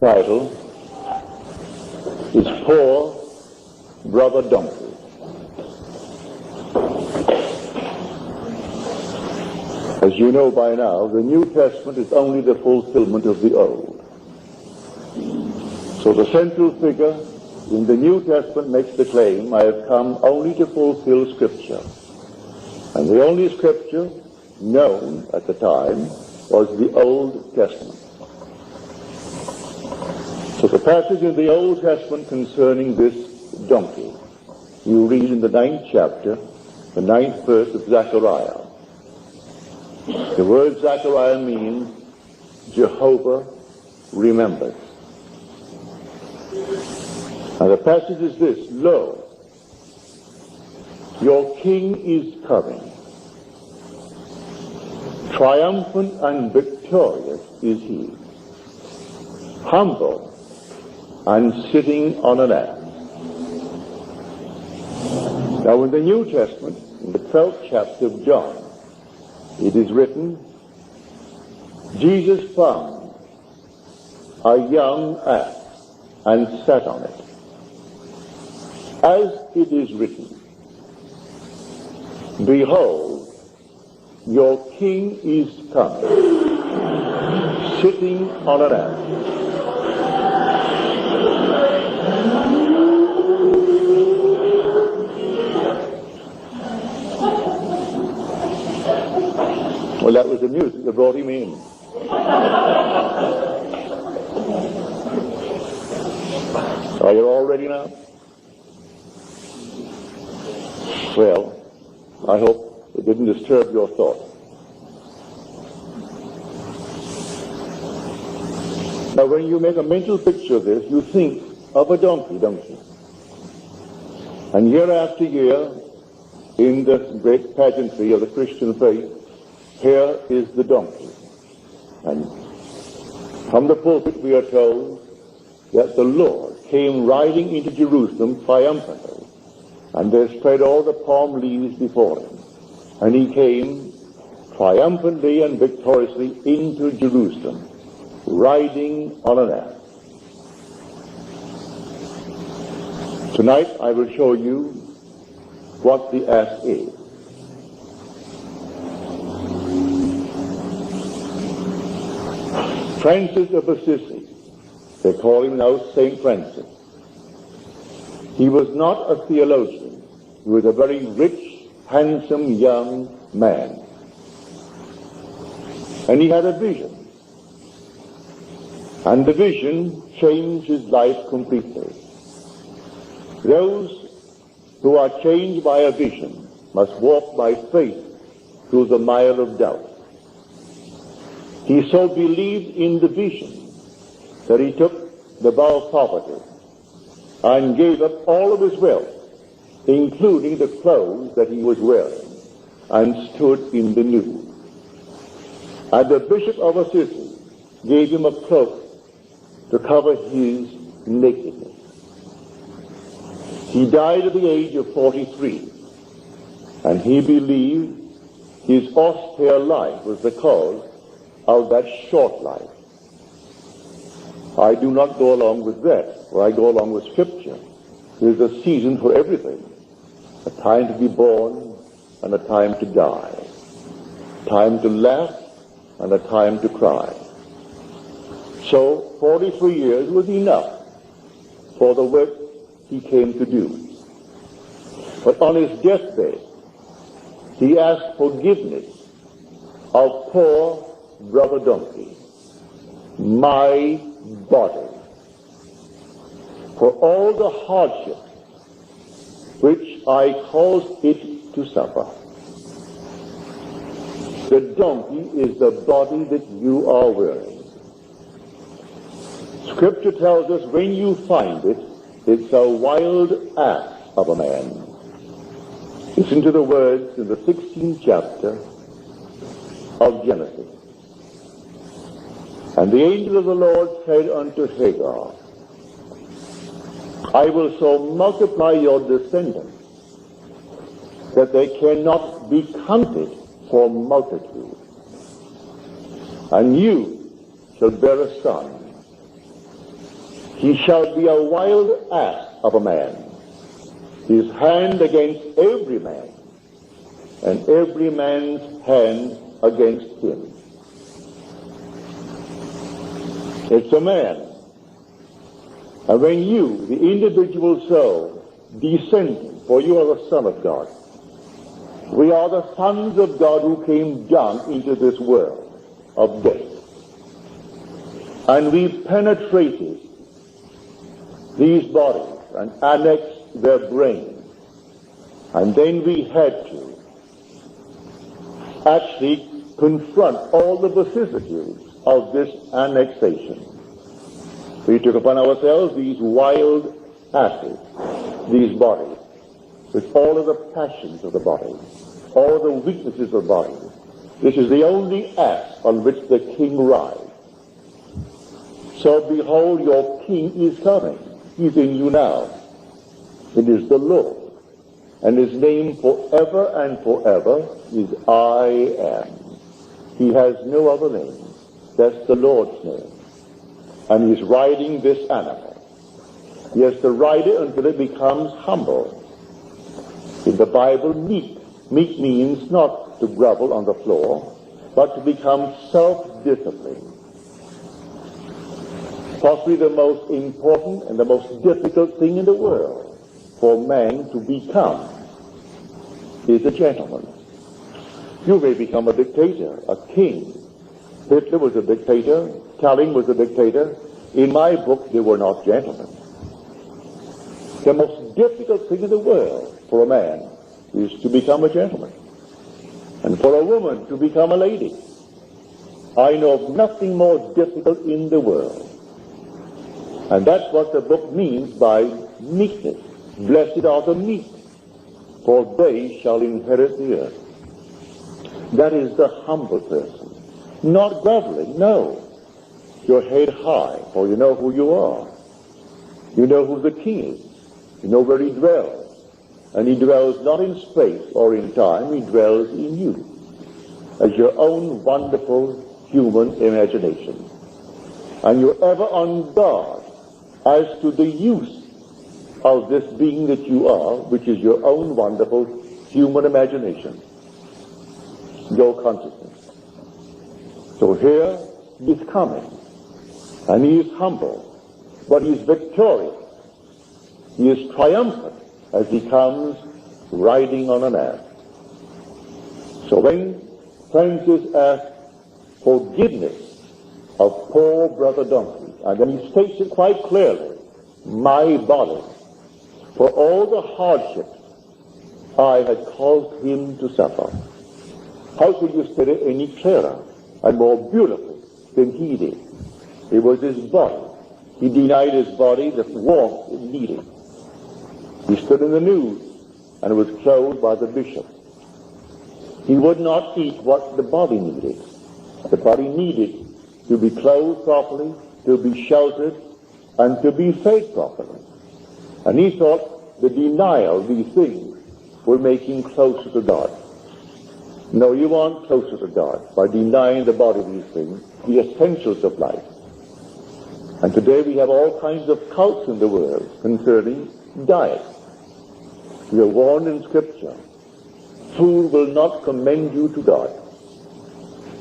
Title is Poor Brother Donkey. As you know by now, the New Testament is only the fulfillment of the Old. So the central figure in the New Testament makes the claim, I have come only to fulfill Scripture. And the only Scripture known at the time was the Old Testament. So the passage in the Old Testament concerning this donkey, you read in the 9th chapter, the 9th verse of Zechariah. The word Zechariah means Jehovah remembers. And the passage is this: Lo, your king is coming. Triumphant and victorious is he. Humble and sitting on an ass. Now in the New Testament, in the 12th chapter of John, it is written, Jesus found a young ass and sat on it. As it is written, behold, your king is coming, sitting on an ass. Well, that was the music that brought him in. Are you all ready now? Well, I hope it didn't disturb your thought. Now, when you make a mental picture of this, you think of a donkey, don't you? And year after year, in the great pageantry of the Christian faith, here is the donkey. And from the pulpit we are told that the Lord came riding into Jerusalem triumphantly, and there spread all the palm leaves before him. And he came triumphantly and victoriously into Jerusalem, riding on an ass. Tonight I will show you what the ass is. Francis of Assisi, they call him now St. Francis. He was not a theologian. He was a very rich, handsome young man. And he had a vision. And the vision changed his life completely. Those who are changed by a vision must walk by faith through the mire of doubt. He so believed in the vision that he took the vow of poverty and gave up all of his wealth, including the clothes that he was wearing, and stood in the nude. And the Bishop of Assisi gave him a cloak to cover his nakedness. He died at the age of 43, and he believed his austere life was the cause of that short life. I do not go along with that, for I go along with Scripture. There's a season for everything. A time to be born and a time to die. A time to laugh and a time to cry. So 43 years was enough for the work he came to do. But on his deathbed, he asked forgiveness of poor Brother Donkey, my body, for all the hardship which I caused it to suffer. The donkey is the body that you are wearing. Scripture tells us when you find it, it's a wild ass of a man. Listen to the words in the 16th chapter of Genesis. And the angel of the Lord said unto Hagar, I will so multiply your descendants that they cannot be counted for multitude. And you shall bear a son, He shall be a wild ass of a man, his hand against every man, and every man's hand against him. It's a man. And when you, the individual soul, descend, for you are the Son of God, we are the sons of God who came down into this world of death. And we penetrated these bodies and annexed their brains. And then we had to actually confront all the vicissitudes of this annexation. We took upon ourselves these wild asses, these bodies, with all of the passions of the body, all the weaknesses of the body. This is the only ass on which the king rides. So behold, your king is coming. He's in you now. It is the Lord. And his name forever and forever is I am. He has no other name. That's the Lord's name. And he's riding this animal. He has to ride it until it becomes humble. In the Bible, meek. Meek means not to grovel on the floor, but to become self-disciplined. Possibly the most important and the most difficult thing in the world for man to become is a gentleman. You may become a dictator, a king. Hitler was a dictator. Stalin was a dictator. In my book, they were not gentlemen. The most difficult thing in the world for a man is to become a gentleman. And for a woman to become a lady. I know of nothing more difficult in the world. And that's what the book means by meekness. Blessed are the meek, for they shall inherit the earth. That is the humble person. Not groveling, no. Your head high, for you know who you are. You know who the king is. You know where he dwells. And he dwells not in space or in time, he dwells in you as your own wonderful human imagination. And you're ever on guard as to the use of this being that you are, which is your own wonderful human imagination, your consciousness. So here he is coming, and he is humble, but he is victorious. He is triumphant as he comes riding on an ass. So when Francis asked forgiveness of poor brother Donkey, and then he states it quite clearly, my body, for all the hardships I had caused him to suffer. How could you state it any clearer and more beautifully than he did? It was his body. He denied his body the warmth it needed. He stood in the nude and was clothed by the bishop. He would not eat what the body needed. The body needed to be clothed properly, to be sheltered, and to be fed properly. And he thought the denial of these things will make him closer to God. No, you aren't closer to God by denying the body these things, the essentials of life. And today we have all kinds of cults in the world concerning diet. We are warned in Scripture, food will not commend you to God.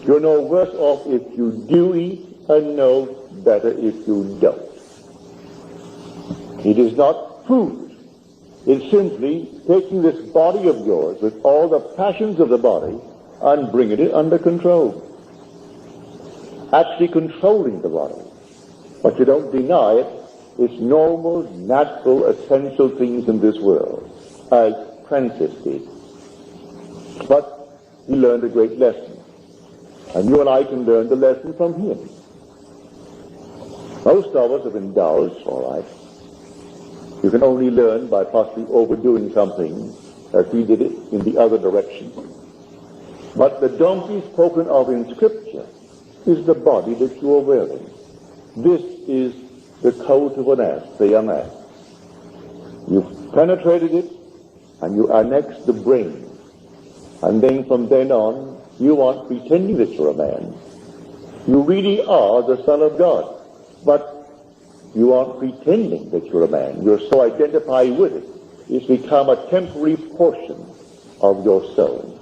You're no worse off if you do eat, and no better if you don't. It is not food. It's simply taking this body of yours with all the passions of the body and bringing it under control. Actually controlling the body. But you don't deny it. It's normal, natural, essential things in this world, as Francis did. But he learned a great lesson. And you and I can learn the lesson from him. Most of us have indulged, all right. You can only learn by possibly overdoing something as he did it in the other direction. But the donkey spoken of in Scripture is the body that you are wearing. This is the coat of an ass, the young ass. You've penetrated it, and you annex the brain. And then from then on, you aren't pretending that you're a man. You really are the Son of God. But You aren't pretending that you're a man. You're so identified with it. It's become a temporary portion of your soul.